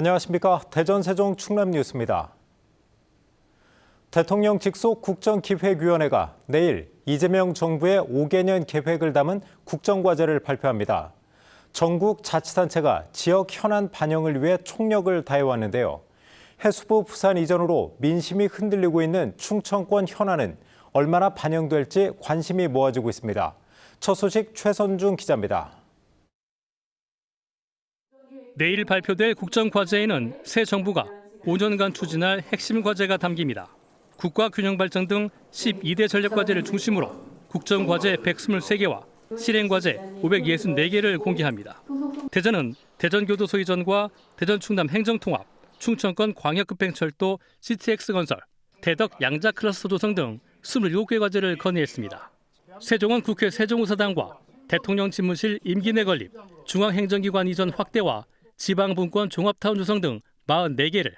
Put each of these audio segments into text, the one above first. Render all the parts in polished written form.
안녕하십니까. 대전, 세종, 충남 뉴스입니다. 대통령 직속 국정기획위원회가 내일 이재명 정부의 5개년 계획을 담은 국정과제를 발표합니다. 전국 자치단체가 지역 현안 반영을 위해 총력을 다해왔는데요. 해수부 부산 이전으로 민심이 흔들리고 있는 충청권 현안은 얼마나 반영될지 관심이 모아지고 있습니다. 첫 소식 최선중 기자입니다. 내일 발표될 국정과제에는 새 정부가 5년간 추진할 핵심 과제가 담깁니다. 국가균형발전 등 12대 전략과제를 중심으로 국정과제 123개와 실행과제 564개를 공개합니다. 대전은 대전교도소 이전과 대전 충남 행정통합, 충청권 광역급행철도 CTX 건설, 대덕 양자 클러스터 조성 등 27개 과제를 건의했습니다. 세종은 국회 세종의사당과 대통령 집무실 임기 내 건립, 중앙행정기관 이전 확대와 지방분권 종합타운 조성 등 44개를,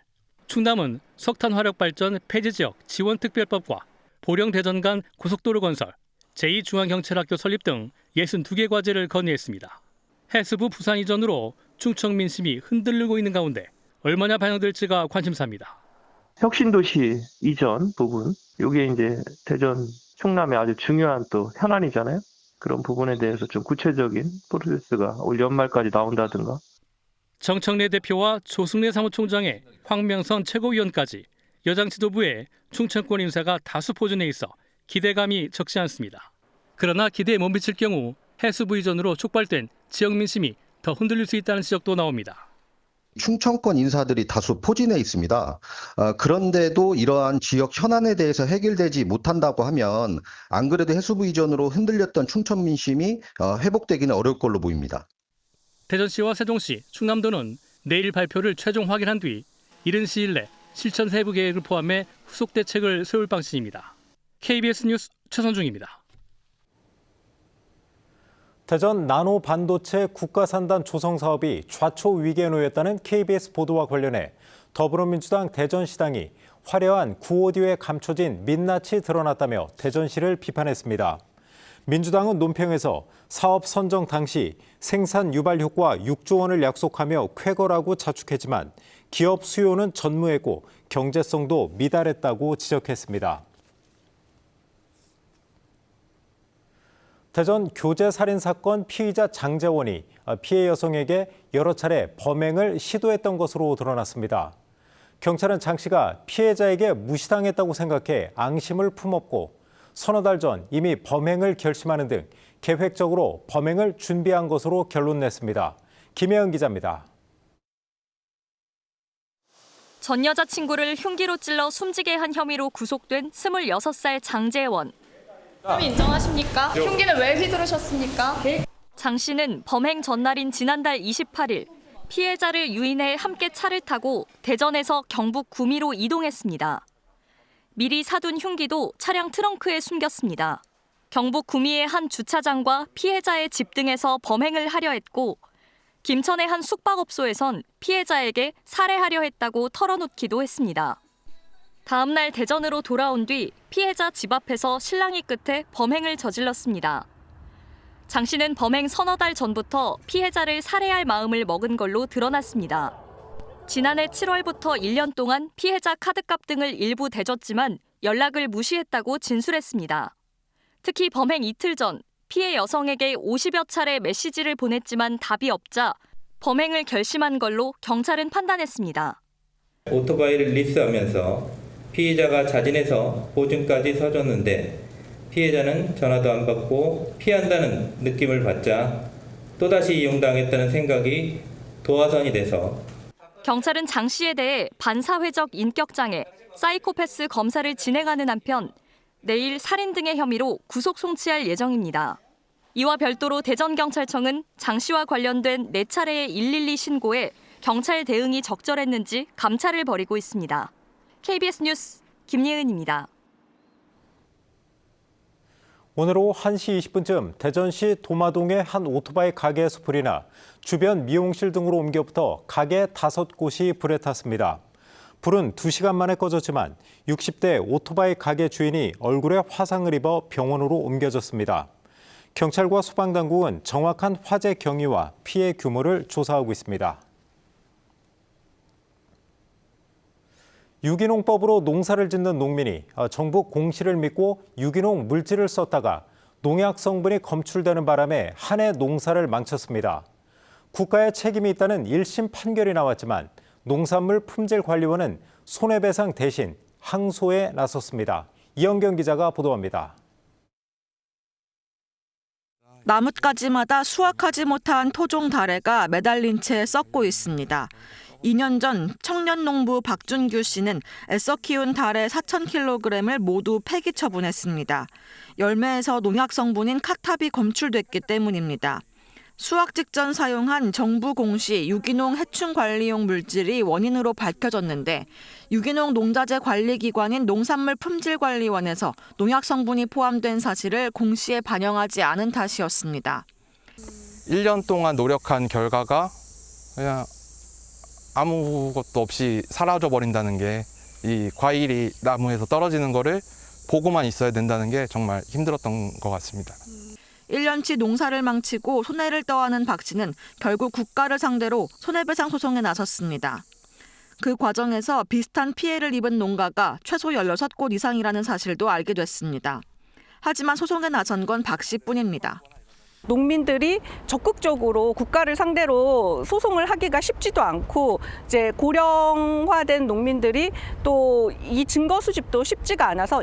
충남은 석탄 화력 발전 폐지 지역 지원 특별법과 보령 대전 간 고속도로 건설, 제2중앙경찰학교 설립 등 62개 과제를 건의했습니다. 해수부 부산 이전으로 충청 민심이 흔들리고 있는 가운데 얼마나 반영될지가 관심사입니다. 혁신도시 이전 부분, 이게 이제 대전 충남의 아주 중요한 또 현안이잖아요. 그런 부분에 대해서 좀 구체적인 프로세스가 올 연말까지 나온다든가. 정청래 대표와 조승래 사무총장의 황명선 최고위원까지 여당 지도부에 충청권 인사가 다수 포진해 있어 기대감이 적지 않습니다. 그러나 기대에 못 미칠 경우 해수부 이전으로 촉발된 지역 민심이 더 흔들릴 수 있다는 지적도 나옵니다. 충청권 인사들이 다수 포진해 있습니다. 그런데도 이러한 지역 현안에 대해서 해결되지 못한다고 하면 안 그래도 해수부 이전으로 흔들렸던 충청 민심이 회복되기는 어려울 걸로 보입니다. 대전시와 세종시, 충남도는 내일 발표를 최종 확인한 뒤 이른 시일 내 실천 세부 계획을 포함해 후속 대책을 세울 방침입니다. KBS 뉴스 최선중입니다. 대전 나노 반도체 국가산단 조성 사업이 좌초 위기에 놓였다는 KBS 보도와 관련해 더불어민주당 대전시당이 화려한 구호디오에 감춰진 민낯이 드러났다며 대전시를 비판했습니다. 민주당은 논평에서 사업 선정 당시 생산 유발 효과 6조 원을 약속하며 쾌거라고 자축했지만 기업 수요는 전무했고 경제성도 미달했다고 지적했습니다. 대전 교제 살인 사건 피의자 장재원이 피해 여성에게 여러 차례 범행을 시도했던 것으로 드러났습니다. 경찰은 장 씨가 피해자에게 무시당했다고 생각해 앙심을 품었고 서너 달 전 이미 범행을 결심하는 등 계획적으로 범행을 준비한 것으로 결론 냈습니다. 김혜은 기자입니다. 전 여자친구를 흉기로 찔러 숨지게 한 혐의로 구속된 26살 장재원. 혐의 인정하십니까? 흉기는 왜 휘두르셨습니까? 장 씨는 범행 전날인 지난달 28일 피해자를 유인해 함께 차를 타고 대전에서 경북 구미로 이동했습니다. 미리 사둔 흉기도 차량 트렁크에 숨겼습니다. 경북 구미의 한 주차장과 피해자의 집 등에서 범행을 하려 했고 김천의 한 숙박업소에선 피해자에게 살해하려 했다고 털어놓기도 했습니다. 다음 날 대전으로 돌아온 뒤 피해자 집 앞에서 실랑이 끝에 범행을 저질렀습니다. 장 씨는 범행 서너 달 전부터 피해자를 살해할 마음을 먹은 걸로 드러났습니다. 지난해 7월부터 1년 동안 피해자 카드값 등을 일부 대줬지만 연락을 무시했다고 진술했습니다. 특히 범행 이틀 전 피해 여성에게 50여 차례 메시지를 보냈지만 답이 없자 범행을 결심한 걸로 경찰은 판단했습니다. 오토바이를 리스하면서 피해자가 자진해서 보증까지 서줬는데 피해자는 전화도 안 받고 피한다는 느낌을 받자 또다시 이용당했다는 생각이 도화선이 돼서 경찰은 장 씨에 대해 반사회적 인격장애, 사이코패스 검사를 진행하는 한편 내일 살인 등의 혐의로 구속 송치할 예정입니다. 이와 별도로 대전경찰청은 장 씨와 관련된 4차례의 112 신고에 경찰 대응이 적절했는지 감찰을 벌이고 있습니다. KBS 뉴스 김예은입니다. 오늘 오후 1시 20분쯤 대전시 도마동의 한 오토바이 가게에서 불이 나 주변 미용실 등으로 옮겨부터 가게 5곳이 불에 탔습니다. 불은 2시간 만에 꺼졌지만 60대 오토바이 가게 주인이 얼굴에 화상을 입어 병원으로 옮겨졌습니다. 경찰과 소방당국은 정확한 화재 경위와 피해 규모를 조사하고 있습니다. 유기농법으로 농사를 짓는 농민이 정부 공시를 믿고 유기농 물질을 썼다가 농약 성분이 검출되는 바람에 한 해 농사를 망쳤습니다. 국가의 책임이 있다는 1심 판결이 나왔지만 농산물 품질관리원은 손해배상 대신 항소에 나섰습니다. 이영경 기자가 보도합니다. 나뭇가지마다 수확하지 못한 토종 다래가 매달린 채 썩고 있습니다. 2년 전 청년 농부 박준규 씨는 애써 키운 다래 4,000kg을 모두 폐기 처분했습니다. 열매에서 농약 성분인 카탑이 검출됐기 때문입니다. 수확 직전 사용한 정부 공시 유기농 해충 관리용 물질이 원인으로 밝혀졌는데 유기농 농자재 관리기관인 농산물 품질관리원에서 농약 성분이 포함된 사실을 공시에 반영하지 않은 탓이었습니다. 1년 동안 노력한 결과가 그냥 아무것도 없이 사라져 버린다는 게, 이 과일이 나무에서 떨어지는 거를 보고만 있어야 된다는 게 정말 힘들었던 것 같습니다. 1년치 농사를 망치고 손해를 떠안은 박 씨는 결국 국가를 상대로 손해배상 소송에 나섰습니다. 그 과정에서 비슷한 피해를 입은 농가가 최소 16곳 이상이라는 사실도 알게 됐습니다. 하지만 소송에 나선 건 박 씨뿐입니다. 농민들이 적극적으로 국가를 상대로 소송을 하기가 쉽지도 않고, 이제 고령화된 농민들이 또 이 증거 수집도 쉽지가 않아서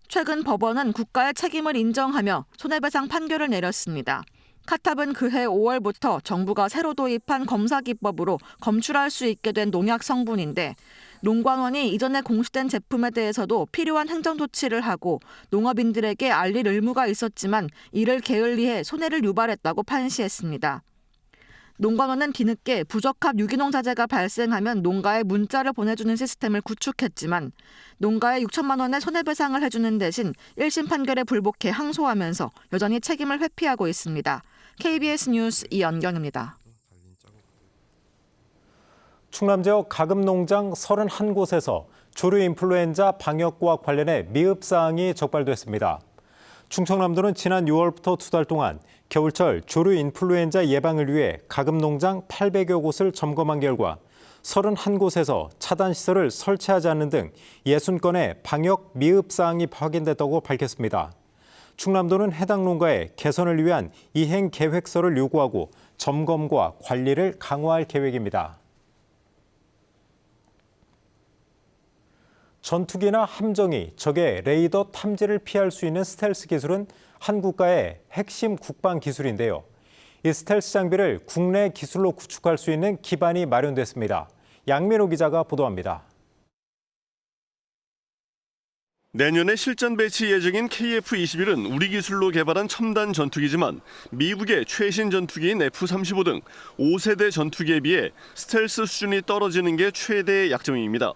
최근 법원은 국가의 책임을 인정하며 손해배상 판결을 내렸습니다. 카탑은 그해 5월부터 정부가 새로 도입한 검사기법으로 검출할 수 있게 된 농약 성분인데, 농관원이 이전에 공시된 제품에 대해서도 필요한 행정조치를 하고 농업인들에게 알릴 의무가 있었지만 이를 게을리해 손해를 유발했다고 판시했습니다. 농관원은 뒤늦게 부적합 유기농 자재가 발생하면 농가에 문자를 보내주는 시스템을 구축했지만 농가에 6천만 원의 손해배상을 해주는 대신 1심 판결에 불복해 항소하면서 여전히 책임을 회피하고 있습니다. KBS 뉴스 이연경입니다. 충남 지역 가금 농장 31곳에서 조류 인플루엔자 방역과 관련해 미흡 사항이 적발됐습니다. 충청남도는 지난 6월부터 2달 동안 겨울철 조류 인플루엔자 예방을 위해 가금 농장 800여 곳을 점검한 결과 31곳에서 차단 시설을 설치하지 않는 등 60건의 방역 미흡 사항이 확인됐다고 밝혔습니다. 충남도는 해당 농가에 개선을 위한 이행 계획서를 요구하고 점검과 관리를 강화할 계획입니다. 전투기나 함정이 적의 레이더 탐지를 피할 수 있는 스텔스 기술은 한 국가의 핵심 국방 기술인데요. 이 스텔스 장비를 국내 기술로 구축할 수 있는 기반이 마련됐습니다. 양민호 기자가 보도합니다. 내년에 실전 배치 예정인 KF-21은 우리 기술로 개발한 첨단 전투기지만 미국의 최신 전투기인 F-35 등 5세대 전투기에 비해 스텔스 수준이 떨어지는 게 최대의 약점입니다.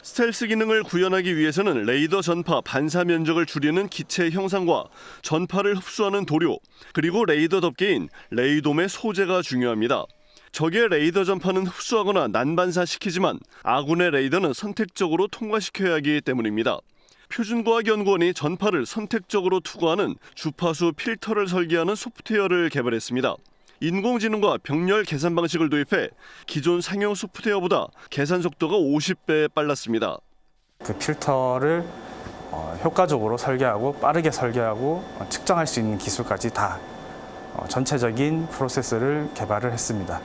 스텔스 기능을 구현하기 위해서는 레이더 전파 반사 면적을 줄이는 기체 형상과 전파를 흡수하는 도료, 그리고 레이더 덮개인 레이돔의 소재가 중요합니다. 적의 레이더 전파는 흡수하거나 난반사시키지만 아군의 레이더는 선택적으로 통과시켜야 하기 때문입니다. 표준과학연구원이 전파를 선택적으로 투과하는 주파수 필터를 설계하는 소프트웨어를 개발했습니다. 인공지능과 병렬 계산 방식을 도입해 기존 상용 소프트웨어보다 계산 속도가 50배 빨랐습니다. 그 필터를 효과적으로 설계하고 빠르게 설계하고 측정할 수 있는 기술까지 다 전체적인 프로세스를 개발을 했습니다.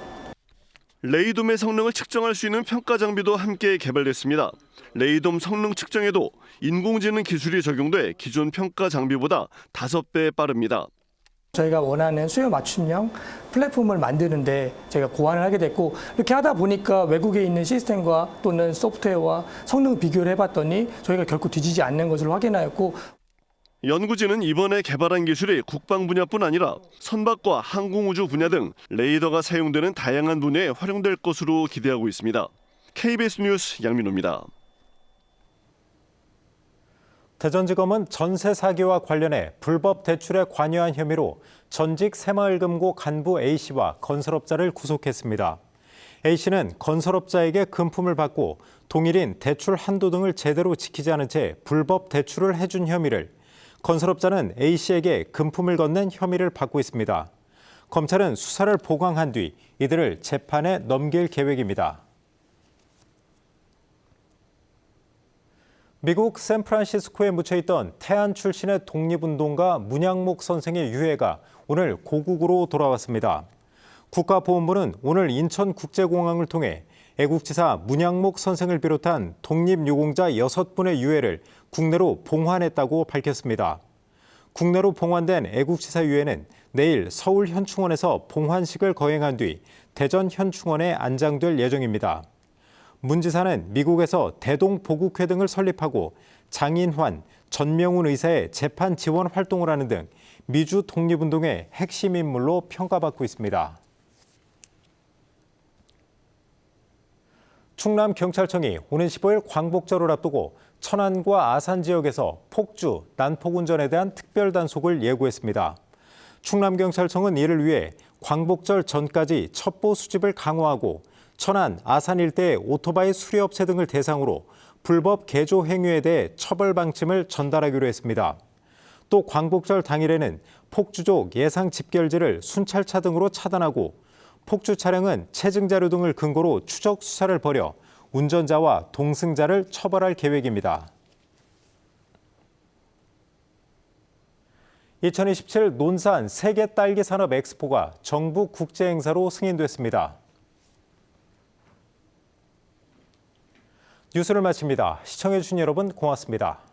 레이돔의 성능을 측정할 수 있는 평가 장비도 함께 개발됐습니다. 레이돔 성능 측정에도 인공지능 기술이 적용돼 기존 평가 장비보다 5배 빠릅니다. 저희가 원하는 수요 맞춤형 플랫폼을 만드는데 저희가 고안을 하게 됐고, 이렇게 하다 보니까 외국에 있는 시스템과 또는 소프트웨어와 성능 비교를 해봤더니 저희가 결코 뒤지지 않는 것을 확인하였고, 연구진은 이번에 개발한 기술이 국방 분야뿐 아니라 선박과 항공우주 분야 등 레이더가 사용되는 다양한 분야에 활용될 것으로 기대하고 있습니다. KBS 뉴스 양민호입니다. 대전지검은 전세 사기와 관련해 불법 대출에 관여한 혐의로 전직 새마을금고 간부 A씨와 건설업자를 구속했습니다. A씨는 건설업자에게 금품을 받고 동일인 대출 한도 등을 제대로 지키지 않은 채 불법 대출을 해준 혐의를, 건설업자는 A씨에게 금품을 건넨 혐의를 받고 있습니다. 검찰은 수사를 보강한 뒤 이들을 재판에 넘길 계획입니다. 미국 샌프란시스코에 묻혀있던 태안 출신의 독립운동가 문양목 선생의 유해가 오늘 고국으로 돌아왔습니다. 국가보훈부는 오늘 인천국제공항을 통해 애국지사 문양목 선생을 비롯한 독립유공자 6분의 유해를 국내로 봉환했다고 밝혔습니다. 국내로 봉환된 애국지사 유해는 내일 서울 현충원에서 봉환식을 거행한 뒤 대전 현충원에 안장될 예정입니다. 문 지사는 미국에서 대동보국회 등을 설립하고 장인환, 전명훈 의사의 재판 지원 활동을 하는 등 미주 독립운동의 핵심 인물로 평가받고 있습니다. 충남경찰청이 오는 15일 광복절을 앞두고 천안과 아산 지역에서 폭주, 난폭 운전에 대한 특별 단속을 예고했습니다. 충남경찰청은 이를 위해 광복절 전까지 첩보 수집을 강화하고 천안, 아산 일대의 오토바이 수리업체 등을 대상으로 불법 개조 행위에 대해 처벌 방침을 전달하기로 했습니다. 또 광복절 당일에는 폭주족 예상 집결지를 순찰차 등으로 차단하고 폭주 차량은 체증 자료 등을 근거로 추적 수사를 벌여 운전자와 동승자를 처벌할 계획입니다. 2027 논산 세계 딸기 산업 엑스포가 정부 국제 행사로 승인됐습니다. 뉴스를 마칩니다. 시청해주신 여러분 고맙습니다.